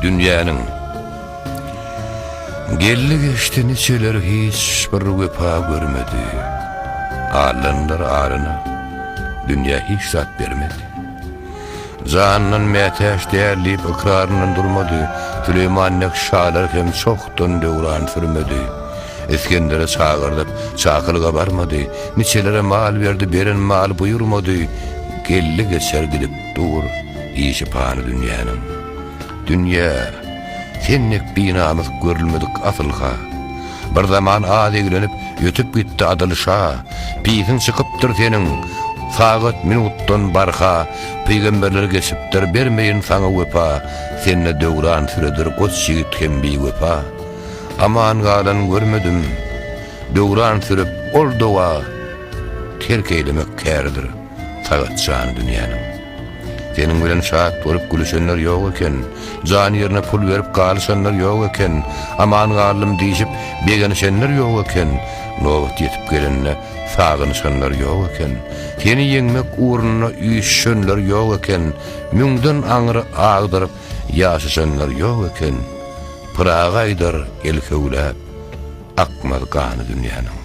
dünýäniň. Gelli geçti niçeler hiç bir wepa görmedi. Alanlar arına, dünýä hiç zat bermedi. Zannan mätäş därlip ikrarından durmady. Süleyman Nekşalar hem çoktan döwran sürmedi. Eskendere çağırdyp, çakırga barmady. Niçelere mal berdi, beren mal buyurmady. Gelli geçer gidip dur, işi panı dünýäniň. Dünýä, sennek binamyz görülmedik asylga. Bir zaman adeglenip, ýötüp gitdi adylşa. Piýiň çykypdyr seniň, sagat minutdan barha. Peýgamberler geçipdir, bermeýin saňa wepa. Senne döwran süredir, goç ýigit hem bir wepa. Aman galan görmedim, döwran sürüp ol dowa. Terk eylemek kärdir, sagatçan dünýäniň. Senin bilen şahat bolup gülüşenler ýok eken, jan ýerine pul berip galyşanlar ýok eken, aman galym diýip begenişenler ýok eken, nowat ýetip gelende sagynşanlar ýok eken, seni ýeňmek uğruna üýşenler ýok eken, müňden aňyry agdyryp ýaşaşanlar ýok eken, pırağaydır el kevlep, akmaz gany dünýäniň.